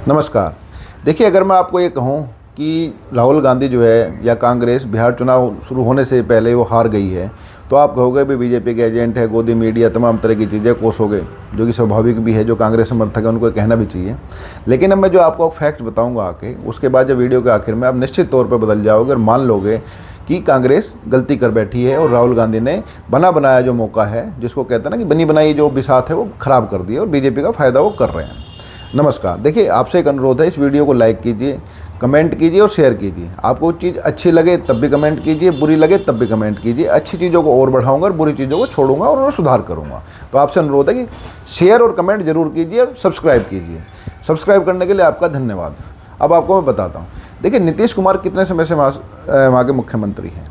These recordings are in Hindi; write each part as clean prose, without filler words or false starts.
नमस्कार। देखिए, अगर मैं आपको ये कहूँ कि राहुल गांधी जो है या कांग्रेस बिहार चुनाव शुरू होने से पहले वो हार गई है, तो आप कहोगे भी बीजेपी के एजेंट है, गोदी मीडिया, तमाम तरह की चीज़ें कोसोगे, जो कि स्वाभाविक भी है। जो कांग्रेस समर्थक है उनको कहना भी चाहिए। लेकिन अब मैं जो आपको फैक्ट बताऊंगा आके, उसके बाद जब वीडियो के आखिर में आप निश्चित तौर पर बदल जाओगे और मान लोगे कि कांग्रेस गलती कर बैठी है और राहुल गांधी ने बना बनाया जो मौका है, जिसको कहते हैं ना कि बनी बनाई जो बिसात है, वो ख़राब कर दी है और बीजेपी का फ़ायदा वो कर रहे हैं। नमस्कार। देखिए, आपसे एक अनुरोध है, इस वीडियो को लाइक कीजिए, कमेंट कीजिए और शेयर कीजिए। आपको चीज़ अच्छी लगे तब भी कमेंट कीजिए, बुरी लगे तब भी कमेंट कीजिए। अच्छी चीज़ों को और बढ़ाऊंगा और बुरी चीज़ों को छोड़ूंगा और उन्हें सुधार करूंगा। तो आपसे अनुरोध है कि शेयर और कमेंट जरूर कीजिए और सब्सक्राइब कीजिए। सब्सक्राइब करने के लिए आपका धन्यवाद। अब आपको मैं बताता हूँ। देखिए, नीतीश कुमार कितने समय से वहाँ के मुख्यमंत्री हैं,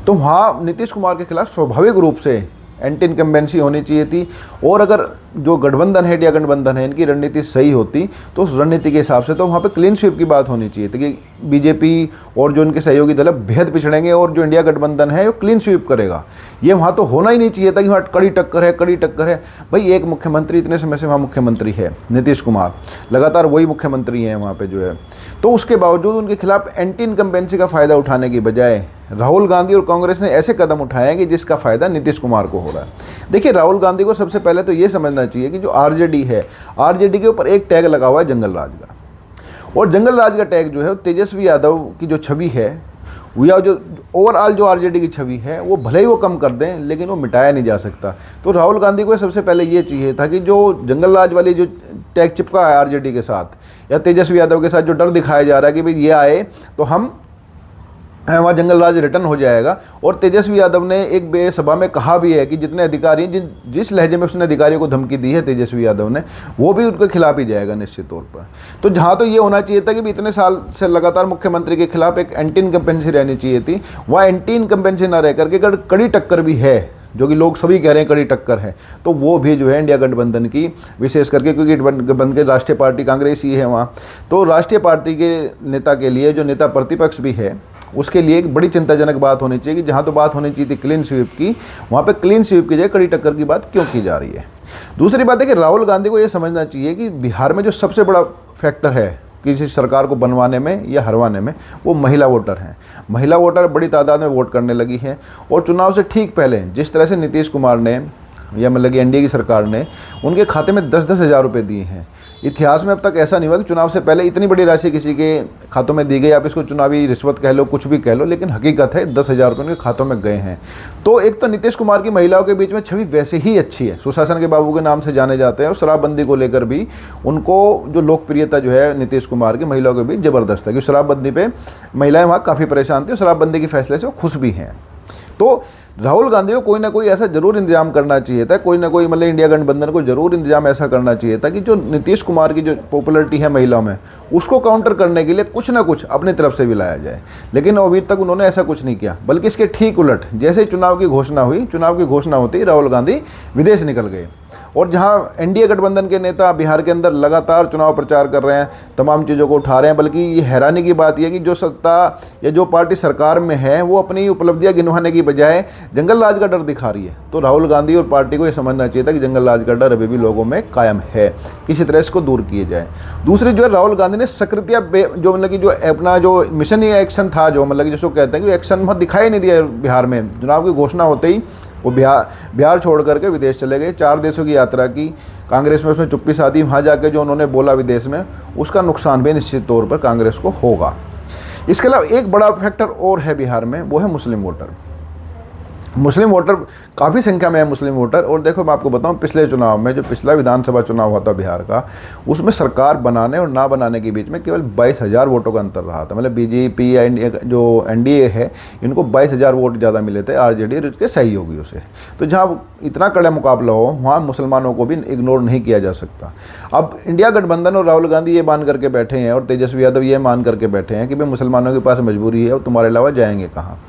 तो वहाँ नीतीश कुमार के खिलाफ स्वाभाविक रूप से एंटी इनकम्बेंसी होनी चाहिए थी। और अगर जो गठबंधन है, इंडिया गठबंधन है, इनकी रणनीति सही होती तो उस रणनीति के हिसाब से तो वहाँ पे क्लीन स्वीप की बात होनी चाहिए थी कि बीजेपी और जो इनके सहयोगी दल है बेहद पिछड़ेंगे और जो इंडिया गठबंधन है वो क्लीन स्वीप करेगा। ये वहाँ तो होना ही नहीं चाहिए था कि वहाँ कड़ी टक्कर है, कड़ी टक्कर है। भाई, एक मुख्यमंत्री इतने समय से वहाँ मुख्यमंत्री है, नीतीश कुमार लगातार वही मुख्यमंत्री हैं वहाँ पे जो है, तो उसके बावजूद उनके खिलाफ एंटी इनकम्बेंसी का फ़ायदा उठाने की बजाय राहुल गांधी और कांग्रेस ने ऐसे कदम उठाए हैं कि जिसका फ़ायदा नीतीश कुमार को हो रहा है। देखिए, राहुल गांधी को सबसे पहले तो ये समझना चाहिए कि जो आरजेडी है, आरजेडी के ऊपर एक टैग लगा हुआ है जंगल राज का। और जंगल राज का टैग जो है तेजस्वी यादव की जो छवि है, या जो ओवरऑल जो आरजेडी की छवि है, वो भले ही वो कम कर दें लेकिन वो मिटाया नहीं जा सकता। तो राहुल गांधी को सबसे पहले ये चाहिए था कि जो जंगल राज वाली जो टैग चिपका है आरजेडी के साथ या तेजस्वी यादव के साथ, जो डर दिखाया जा रहा है कि भाई ये आए तो हम वहाँ जंगल राज रिटर्न हो जाएगा। और तेजस्वी यादव ने एक सभा में कहा भी है कि जितने अधिकारी, जिस लहजे में उसने अधिकारियों को धमकी दी है तेजस्वी यादव ने, वो भी उनके खिलाफ ही जाएगा निश्चित तौर पर। तो जहाँ तो ये होना चाहिए था कि इतने साल से लगातार मुख्यमंत्री के खिलाफ एक एंटी इनकम्बेंसी रहनी चाहिए थी, वहाँ एंटी इनकम्बेंसी ना रह करके अगर कड़ी टक्कर भी है, जो कि लोग सभी कह रहे हैं कड़ी टक्कर है, तो वो भी जो है इंडिया गठबंधन की, विशेष करके क्योंकि गठबंधन के राष्ट्रीय पार्टी कांग्रेस ही है वहाँ, तो राष्ट्रीय पार्टी के नेता के लिए, जो नेता प्रतिपक्ष भी है, उसके लिए एक बड़ी चिंताजनक बात होनी चाहिए कि जहाँ तो बात होनी चाहिए थी क्लीन स्वीप की, वहाँ पे क्लीन स्वीप की जगह कड़ी टक्कर की बात क्यों की जा रही है। दूसरी बात है कि राहुल गांधी को ये समझना चाहिए कि बिहार में जो सबसे बड़ा फैक्टर है किसी सरकार को बनवाने में या हरवाने में, वो महिला वोटर हैं। महिला वोटर बड़ी तादाद में वोट करने लगी हैं। और चुनाव से ठीक पहले जिस तरह से नीतीश कुमार ने या मतलब कि एनडीए की सरकार ने उनके खाते में 10-10 हज़ार रुपये दिए हैं, इतिहास में अब तक ऐसा नहीं हुआ कि चुनाव से पहले इतनी बड़ी राशि किसी के खातों में दी गई। आप इसको चुनावी रिश्वत कह लो, कुछ भी कह लो, लेकिन हकीकत है 10,000 रुपये उनके खातों में गए हैं। तो एक तो नीतीश कुमार की महिलाओं के बीच में छवि वैसे ही अच्छी है, सुशासन के बाबू के नाम से जाने जाते हैं, और शराबबंदी को लेकर भी उनको जो लोकप्रियता जो है नीतीश कुमार की महिलाओं के बीच ज़बरदस्त है, क्योंकि शराबबंदी पर महिलाएँ वहाँ काफ़ी परेशान थी और शराबबंदी के फैसले से वो खुश भी हैं। तो राहुल गांधी को कोई ना कोई ऐसा जरूर इंतजाम करना चाहिए था, कोई ना कोई मतलब इंडिया गठबंधन को जरूर इंतजाम ऐसा करना चाहिए था कि जो नीतीश कुमार की जो पॉपुलैरिटी है महिलाओं में, उसको काउंटर करने के लिए कुछ ना कुछ अपनी तरफ से भी लाया जाए। लेकिन अभी तक उन्होंने ऐसा कुछ नहीं किया, बल्कि इसके ठीक उलट, जैसे ही चुनाव की घोषणा हुई, चुनाव की घोषणा होती ही राहुल गांधी विदेश निकल गए। और जहां एनडीए गठबंधन के नेता बिहार के अंदर लगातार चुनाव प्रचार कर रहे हैं, तमाम चीज़ों को उठा रहे हैं, बल्कि ये हैरानी की बात यह कि जो सत्ता या जो पार्टी सरकार में है वो अपनी उपलब्धियां गिनवाने की बजाय जंगल राज का डर दिखा रही है। तो राहुल गांधी और पार्टी को ये समझना चाहिए था कि जंगल राज का डर अभी भी लोगों में कायम है, किसी तरह इसको दूर किए जाए। दूसरी जो है, राहुल गांधी ने सक्रियता जो मतलब कि जो अपना जो मिशन या एक्शन था, जो मतलब कि जिसको कहते हैं कि एक्शन बहुत दिखाई नहीं दिया बिहार में। चुनाव की घोषणा होते ही वो बिहार छोड़ करके विदेश चले गए। 4 देशों की यात्रा की कांग्रेस में, उसमें चुप्पी साधी। वहाँ जाके जो उन्होंने बोला विदेश में, उसका नुकसान भी निश्चित तौर पर कांग्रेस को होगा। इसके अलावा एक बड़ा फैक्टर और है बिहार में, वो है मुस्लिम वोटर। मुस्लिम वोटर काफ़ी संख्या में है, मुस्लिम वोटर। और देखो, मैं आपको बताऊं, पिछले चुनाव में, जो पिछला विधानसभा चुनाव हुआ था बिहार का, उसमें सरकार बनाने और ना बनाने के बीच में केवल 22,000 वोटों का अंतर रहा था। मतलब बीजेपी या जो एनडीए है, इनको 22,000 वोट ज़्यादा मिले थे आरजेडी और इसके सहयोगियों से। तो जहाँ इतना कड़ा मुकाबला हो, वहाँ मुसलमानों को भी इग्नोर नहीं किया जा सकता। अब इंडिया गठबंधन और राहुल गांधी ये मान करके बैठे हैं और तेजस्वी यादव ये मान करके बैठे हैं कि भाई मुसलमानों के पास मजबूरी है और तुम्हारे अलावा जाएंगे कहाँ।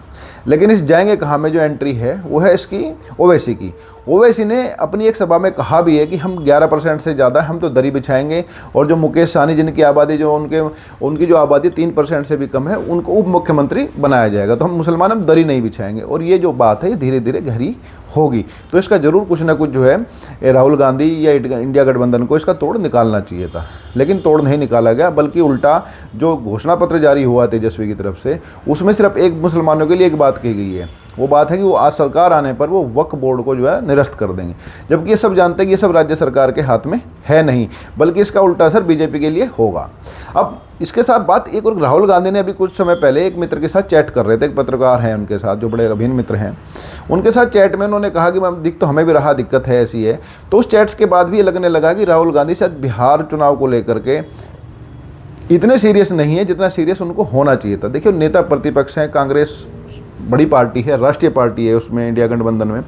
लेकिन इस जाएंगे कहाँ में जो एंट्री है वो है इसकी ओवैसी की। ओवैसी ने अपनी एक सभा में कहा भी है कि हम 11% से ज़्यादा हम तो दरी बिछाएंगे, और जो मुकेश सहनी जिनकी आबादी जो उनकी जो आबादी 3% से भी कम है, उनको उप मुख्यमंत्री बनाया जाएगा। तो हम मुसलमान अब दरी नहीं बिछाएंगे। और ये जो बात है ये धीरे धीरे गहरी होगी। तो इसका ज़रूर कुछ ना कुछ जो है राहुल गांधी या इंडिया गठबंधन को इसका तोड़ निकालना चाहिए था, लेकिन तोड़ नहीं निकाला गया, बल्कि उल्टा जो घोषणा पत्र जारी हुआ तेजस्वी की तरफ से उसमें सिर्फ एक मुसलमानों के लिए एक बात कही गई है, वो बात है कि वो आज सरकार आने पर वो वक्फ बोर्ड को जो है निरस्त कर देंगे, जबकि ये सब जानते हैं कि ये सब राज्य सरकार के हाथ में है नहीं, बल्कि इसका उल्टा असर बीजेपी के लिए होगा। अब इसके साथ बात एक और, राहुल गांधी ने अभी कुछ समय पहले एक मित्र के साथ चैट कर रहे थे, एक पत्रकार हैं उनके साथ जो बड़े अभिन्न मित्र हैं, उनके साथ चैट में उन्होंने कहा कि दिख तो हमें भी रहा, दिक्कत है ऐसी है। तो उस चैट्स के बाद भी ये लगने लगा कि राहुल गांधी शायद बिहार चुनाव को लेकर के इतने सीरियस नहीं है जितना सीरियस उनको होना चाहिए था। देखिए नेता प्रतिपक्ष हैं, कांग्रेस बड़ी पार्टी है, राष्ट्रीय पार्टी है उसमें इंडिया गठबंधन में,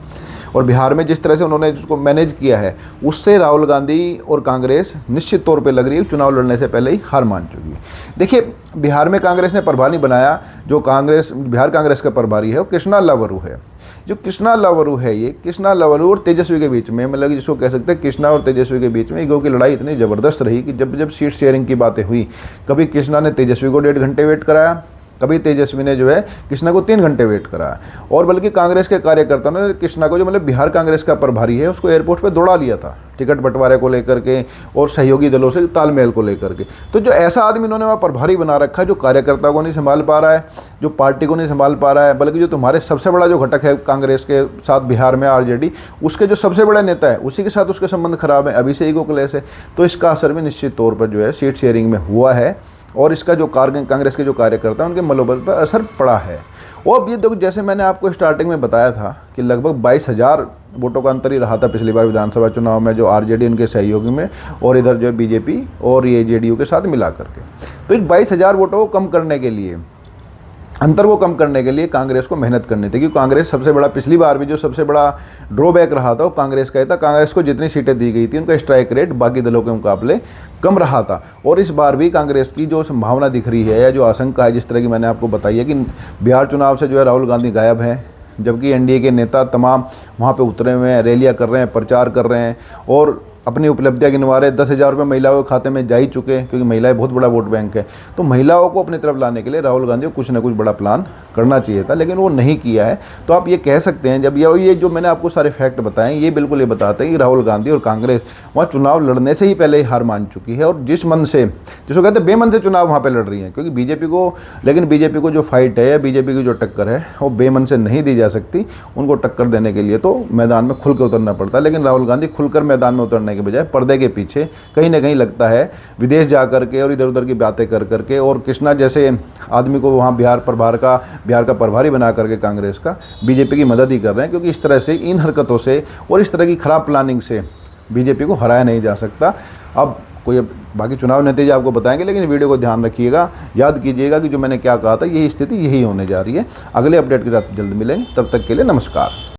और बिहार में जिस तरह से उन्होंने इसको मैनेज किया है उससे राहुल गांधी और कांग्रेस निश्चित तौर पे लग रही है चुनाव लड़ने से पहले ही हार मान चुकी है। देखिए बिहार में कांग्रेस ने प्रभारी बनाया, जो बिहार कांग्रेस का प्रभारी है वो कृष्णा लावरू है। जो कृष्णा लावरू है, ये कृष्णा लावरू और तेजस्वी के बीच में, मतलब जिसको कह सकते हैं कृष्णा और तेजस्वी के बीच में ईगो की लड़ाई इतनी ज़बरदस्त रही कि जब जब सीट शेयरिंग की बातें हुई, कभी कृष्णा ने तेजस्वी को 1.5 घंटे वेट कराया, कभी तेजस्वी ने जो है कृष्णा को 3 घंटे वेट कराया, और बल्कि कांग्रेस के कार्यकर्ताओं ने कृष्णा को, जो मतलब बिहार कांग्रेस का प्रभारी है, उसको एयरपोर्ट पे दौड़ा लिया था टिकट बंटवारे को लेकर के और सहयोगी दलों से तालमेल को लेकर के। तो जो ऐसा आदमी इन्होंने वहाँ प्रभारी बना रखा है जो कार्यकर्ताओं को नहीं संभाल पा रहा है, जो पार्टी को नहीं संभाल पा रहा है, बल्कि जो तुम्हारे सबसे बड़ा जो घटक है कांग्रेस के साथ बिहार में आरजेडी, उसके जो सबसे बड़े नेता है उसी के साथ उसके संबंध खराब है, अभी से ईगो क्लेश है। तो इसका असर भी निश्चित तौर पर जो है सीट शेयरिंग में हुआ है, और इसका जो कांग्रेस के जो कार्यकर्ता हैं उनके मनोबल पर असर पड़ा है। और अब ये देखो, जैसे मैंने आपको स्टार्टिंग में बताया था कि लगभग 22,000 वोटों का अंतर ही रहा था पिछली बार विधानसभा चुनाव में, जो आरजेडी उनके सहयोगी में और इधर जो बीजेपी और ये जेडीयू के साथ मिला करके। तो इन 22,000 वोटों को कम करने के लिए, अंतर को कम करने के लिए कांग्रेस को मेहनत करनी थी, क्योंकि कांग्रेस सबसे बड़ा, पिछली बार भी जो सबसे बड़ा ड्रॉबैक रहा था वो कांग्रेस का ही था। कांग्रेस को जितनी सीटें दी गई थी उनका स्ट्राइक रेट बाकी दलों के मुकाबले कम रहा था, और इस बार भी कांग्रेस की जो संभावना दिख रही है या जो आशंका है, जिस तरह की मैंने आपको बताई है कि बिहार चुनाव से जो है राहुल गांधी गायब हैं, जबकि एनडीए के नेता तमाम वहाँ पे उतरे हुए हैं, रैलियाँ कर रहे हैं, प्रचार कर रहे हैं और अपनी उपलब्धियां गिनवा रहे। 10,000 रुपये महिलाओं के खाते में जा ही चुके हैं, क्योंकि महिलाएं बहुत बड़ा वोट बैंक है। तो महिलाओं को अपनी तरफ लाने के लिए राहुल गांधी को कुछ ना कुछ बड़ा प्लान करना चाहिए था, लेकिन वो नहीं किया है। तो आप ये कह सकते हैं, जब ये जो मैंने आपको सारे फैक्ट बताए ये बिल्कुल ये बताते हैं कि राहुल गांधी और कांग्रेस वहाँ चुनाव लड़ने से ही पहले ही हार मान चुकी है, और जिस मन से, जिसको कहते हैं बेमन से चुनाव वहाँ पर लड़ रही है, क्योंकि बीजेपी को जो फाइट है या बीजेपी की जो टक्कर है वो बेमन से नहीं दी जा सकती। उनको टक्कर देने के लिए तो मैदान में खुल के उतरना पड़ता है, लेकिन राहुल गांधी खुलकर मैदान में उतरने के बजाय पर्दे के पीछे कहीं ना कहीं लगता है विदेश जा करके और इधर उधर की बातें कर करके, और कृष्णा जैसे आदमी को वहाँ बिहार का प्रभारी बना करके कांग्रेस का बीजेपी की मदद ही कर रहे हैं, क्योंकि इस तरह से, इन हरकतों से और इस तरह की खराब प्लानिंग से बीजेपी को हराया नहीं जा सकता। अब कोई बाकी चुनाव नतीजे आपको बताएंगे, लेकिन वीडियो को ध्यान रखिएगा, याद कीजिएगा कि जो मैंने क्या कहा था यही स्थिति यही होने जा रही है। अगले अपडेट के साथ जल्द मिलेंगे, तब तक के लिए नमस्कार।